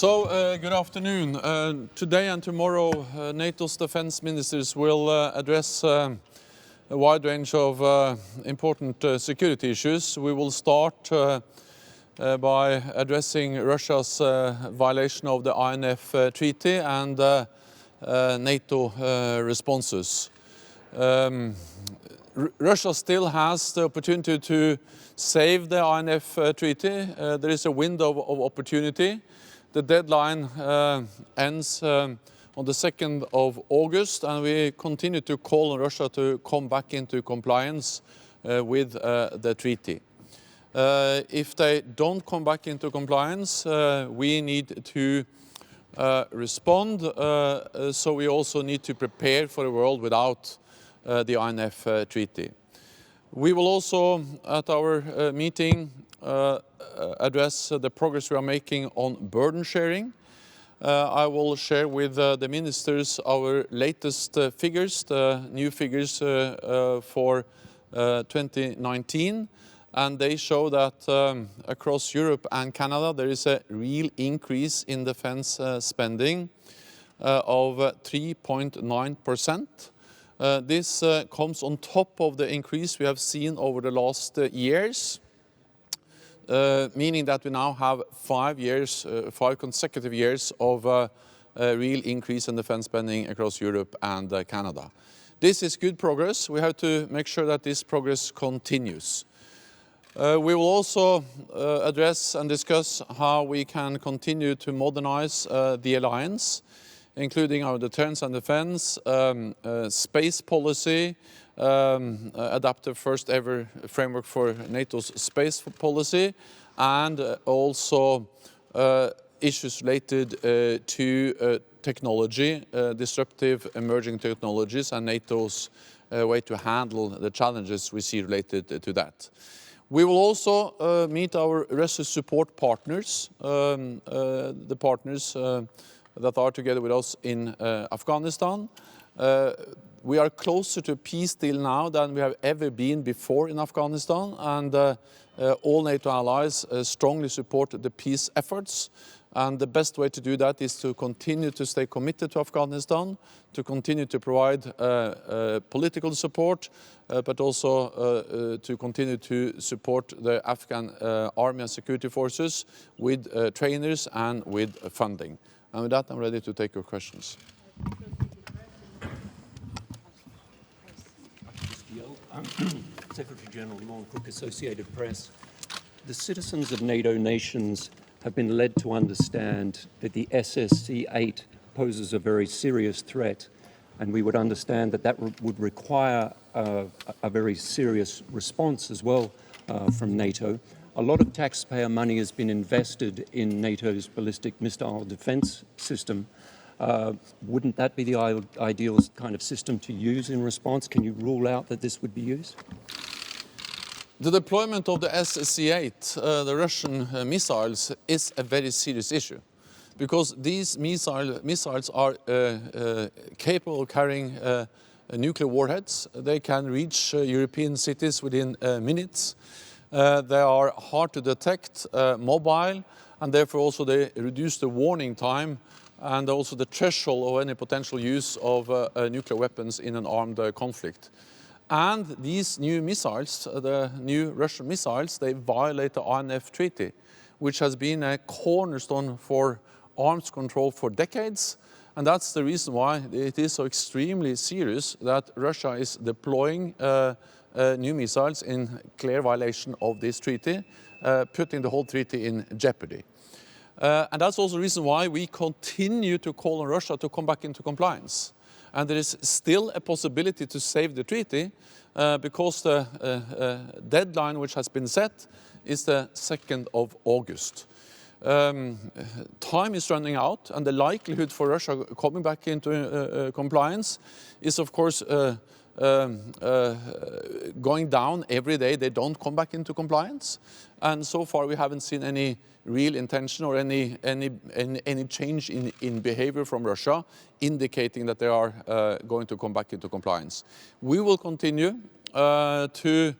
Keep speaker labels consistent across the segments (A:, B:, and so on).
A: Good afternoon. Today and tomorrow, NATO's defense ministers will address a wide range of important security issues. We will start by addressing Russia's violation of the INF Treaty and NATO responses. Russia still has the opportunity to save the INF Treaty. There is a window of opportunity. The deadline ends on the 2nd of August, and we continue to call on Russia to come back into compliance with the treaty. If they don't come back into compliance, we need to respond, so we also need to prepare for a world without the INF Treaty. We will also, at our meeting, address the progress we are making on burden sharing. I will share with the ministers our latest figures, the new figures for 2019, and they show that across Europe and Canada there is a real increase in defense spending of 3.9%. This comes on top of the increase we have seen over the last years. Meaning that we now have 5 consecutive years of a real increase in defense spending across Europe and Canada. This is good progress. We have to make sure that this progress continues. We will also address and discuss how we can continue to modernize the alliance, including our deterrence and defense, space policy, adopt the first ever framework for NATO's space policy, and also issues related to technology, disruptive emerging technologies, and NATO's way to handle the challenges we see related to that. We will also meet our Russia support partners, the partners that are together with us in Afghanistan. We are closer to a peace deal now than we have ever been before in Afghanistan, and all NATO allies strongly support the peace efforts. And the best way to do that is to continue to stay committed to Afghanistan, to continue to provide political support, but also to continue to support the Afghan army and security forces with trainers and with funding. And with that, I'm ready to take your questions.
B: Secretary General, Long Cook, Associated Press. The citizens of NATO nations have been led to understand that the SSC-8 poses a very serious threat, and we would understand that that would require a very serious response as well from NATO. A lot of taxpayer money has been invested in NATO's ballistic missile defense system. Wouldn't that be the ideal kind of system to use in response? Can you rule out that this would be used?
A: The deployment of the SSC-8, the Russian missiles, is a very serious issue, because these missiles are capable of carrying nuclear warheads. They can reach European cities within minutes. They are hard to detect, mobile, and therefore also they reduce the warning time and also the threshold of any potential use of nuclear weapons in an armed conflict. And these new missiles, the new Russian missiles, they violate the INF Treaty, which has been a cornerstone for arms control for decades. And that's the reason why it is so extremely serious that Russia is deploying new missiles in clear violation of this treaty, putting the whole treaty in jeopardy. And that's also the reason why we continue to call on Russia to come back into compliance. And there is still a possibility to save the treaty because the deadline which has been set is the 2nd of August. Time is running out, and the likelihood for Russia coming back into compliance is, of course, going down every day they don't come back into compliance. And so far we haven't seen any real intention or any change in behavior from Russia indicating that they are going to come back into compliance. We will continue to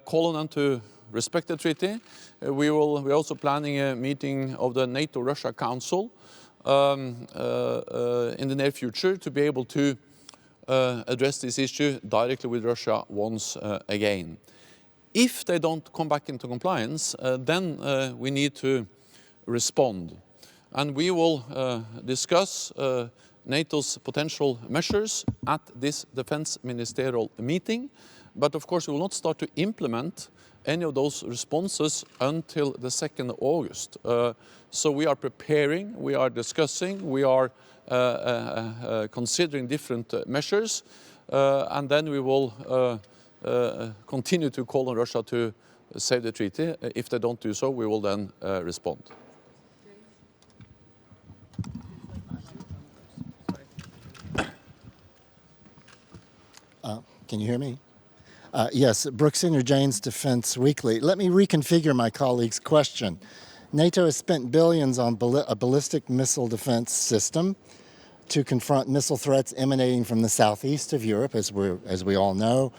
A: call on them to respect the treaty. We're also planning a meeting of the NATO-Russia Council in the near future to be able to address this issue directly with Russia once again. If they don't come back into compliance, then we need to respond. And we will discuss NATO's potential measures at this defense ministerial meeting. But of course, we will not start to implement any of those responses until the 2nd of August. So we are preparing, we are discussing, we are considering different measures, and then we will continue to call on Russia to save the treaty. If they don't do so, we will then respond.
C: Can you hear me? Yes, Brooks Senior, Jane's Defense Weekly. Let me reconfigure my colleague's question. NATO has spent billions on a ballistic missile defense system to confront missile threats emanating from the southeast of Europe, as we all know,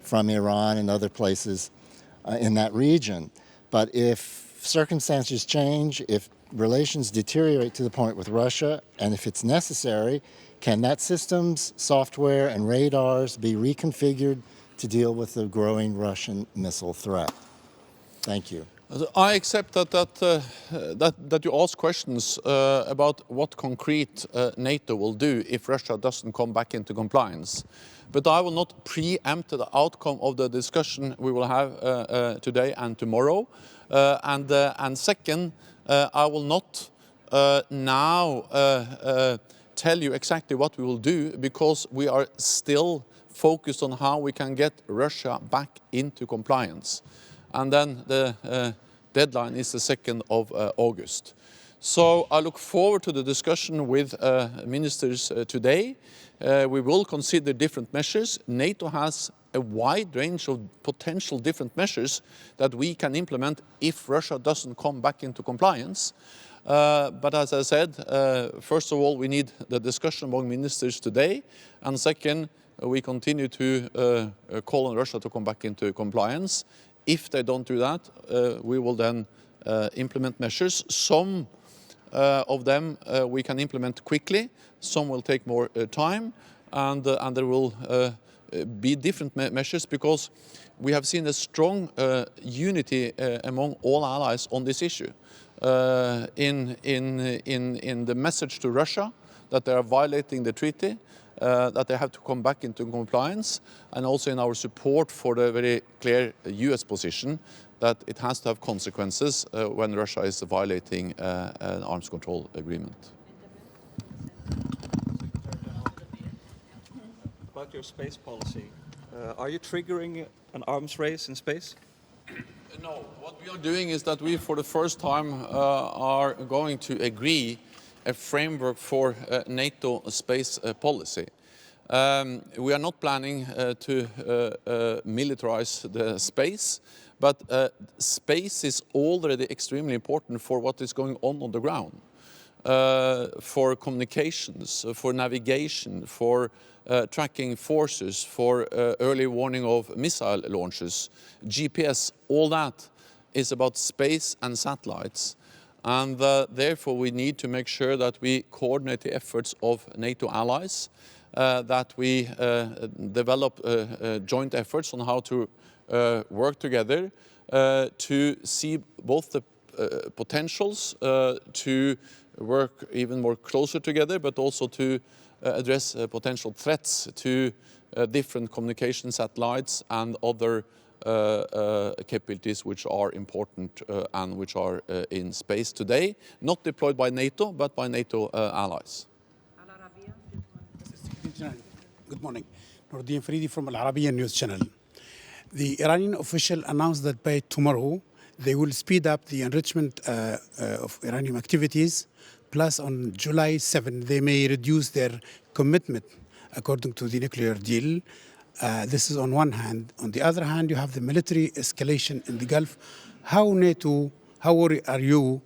C: from Iran and other places in that region. But if circumstances change, if relations deteriorate to the point with Russia, and if it's necessary, can that system's software and radars be reconfigured to deal with the growing Russian missile threat? Thank you.
A: I accept that you ask questions about what concrete NATO will do if Russia doesn't come back into compliance. But I will not preempt the outcome of the discussion we will have today and tomorrow. And second, I will not now tell you exactly what we will do, because we are still focused on how we can get Russia back into compliance. And then the deadline is the 2nd of August. So I look forward to the discussion with ministers today. We will consider different measures. NATO has a wide range of potential different measures that we can implement if Russia doesn't come back into compliance. But as I said, first of all, we need the discussion among ministers today. And second, we continue to call on Russia to come back into compliance. If they don't do that, we will then implement measures. Some of them we can implement quickly, some will take more time, and there will be different measures, because we have seen a strong unity among all allies on this issue. In the message to Russia that they are violating the treaty, that they have to come back into compliance, and also in our support for the very clear US position that it has to have consequences when Russia is violating an arms control agreement.
D: About your space policy, are you triggering an arms race in space?
A: No, what we are doing is that we, for the first time, are going to agree a framework for NATO space policy. We are not planning to militarize the space, but space is already extremely important for what is going on the ground, for communications, for navigation, for tracking forces, for early warning of missile launches, GPS, all that is about space and satellites. And therefore we need to make sure that we coordinate the efforts of NATO allies, that we develop joint efforts on how to work together to see both the potentials to work even more closer together, but also to address potential threats to different communication satellites and other capabilities which are important and which are in space today, not deployed by NATO, but by NATO allies.
E: Good morning. Nordin Faridi from Al Arabiya News Channel. The Iranian official announced that by tomorrow they will speed up the enrichment of uranium activities. Plus, on July 7, they may reduce their commitment according to the nuclear deal. This is on one hand. On the other hand, you have the military escalation in the Gulf. How worried are you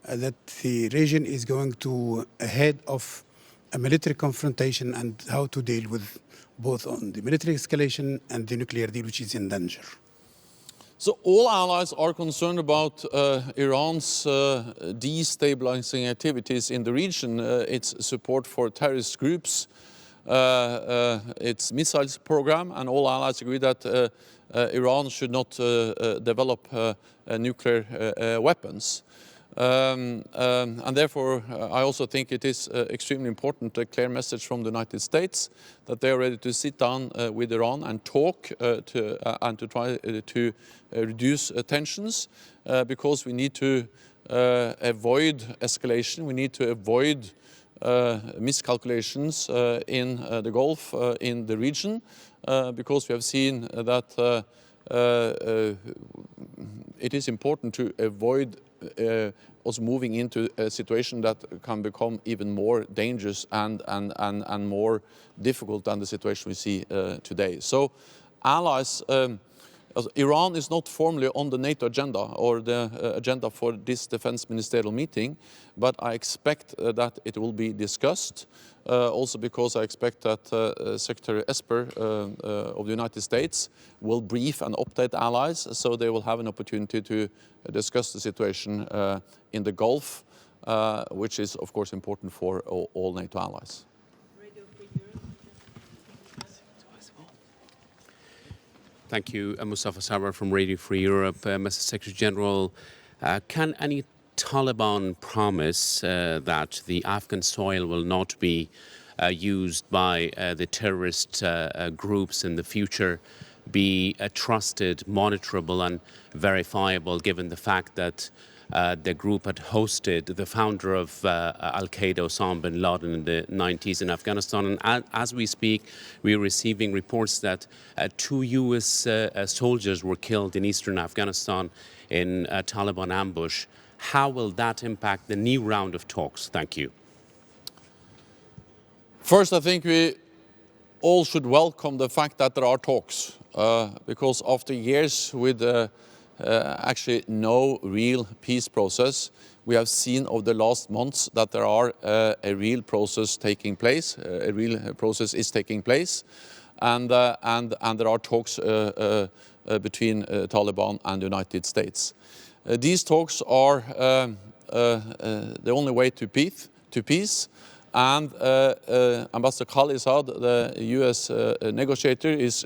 E: that the region is going to ahead of a military confrontation, and how to deal with both on the military escalation and the nuclear deal, which is in danger?
A: So all allies are concerned about Iran's destabilizing activities in the region, its support for terrorist groups, its missiles program, and all allies agree that Iran should not develop nuclear weapons. And therefore, I also think it is extremely important, a clear message from the United States that they are ready to sit down with Iran and talk and to try to reduce tensions, because we need to avoid escalation, we need to avoid miscalculations in the Gulf, in the region, because we have seen that it is important to avoid us moving into a situation that can become even more dangerous and more difficult than the situation we see today. So allies, Iran is not formally on the NATO agenda or the agenda for this defense ministerial meeting, but I expect that it will be discussed, also because I expect that Secretary Esper of the United States will brief and update allies, so they will have an opportunity to discuss the situation in the Gulf, which is of course important for all NATO allies.
F: Thank you, Mustafa Sarwar from Radio Free Europe. Mr. Secretary General, can any Taliban promise that the Afghan soil will not be used by the terrorist groups in the future be trusted, monitorable and verifiable, given the fact that the group had hosted the founder of Al-Qaeda, Osama bin Laden, in the 90s in Afghanistan. And as we speak, we are receiving reports that 2 US soldiers were killed in eastern Afghanistan in a Taliban ambush. How will that impact the new round of talks? Thank you.
A: First, I think we all should welcome the fact that there are talks, because after years with actually no real peace process, we have seen over the last months that there are a real process taking place, a real process is taking place, and there are talks between Taliban and the United States. These talks are the only way to peace, and Ambassador Khalilzad, the US negotiator, is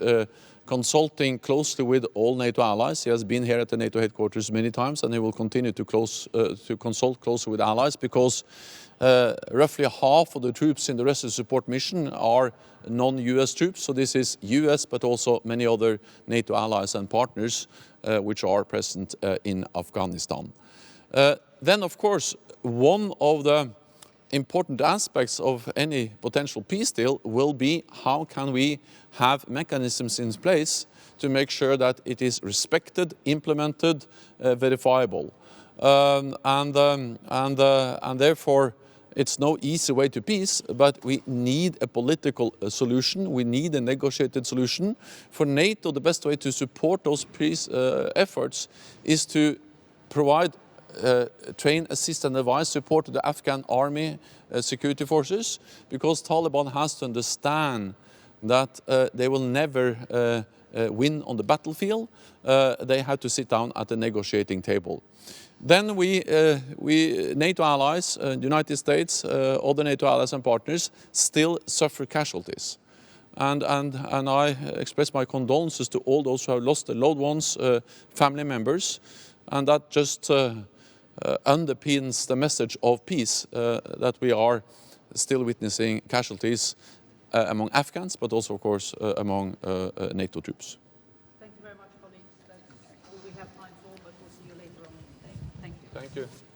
A: consulting closely with all NATO allies. He has been here at the NATO headquarters many times, and he will continue to consult closely with allies, because roughly half of the troops in the rescue support mission are non-US troops. So this is US, but also many other NATO allies and partners which are present in Afghanistan. Then, of course, one of the important aspects of any potential peace deal will be how can we have mechanisms in place to make sure that it is respected, implemented, verifiable. And therefore, it's no easy way to peace, but we need a political solution. We need a negotiated solution. For NATO, the best way to support those peace efforts is to provide train, assist and advise support to the Afghan army security forces, because Taliban has to understand that they will never win on the battlefield. They have to sit down at the negotiating table. Then we NATO allies, the United States, other NATO allies and partners still suffer casualties. And I express my condolences to all those who have lost their loved ones, family members, and that just underpins the message of peace, that we are still witnessing casualties among Afghans, but also, of course, among NATO troops.
G: Thank you very much, colleagues. That's all we have time for, but we'll see you later on in the day. Thank you.
A: Thank you.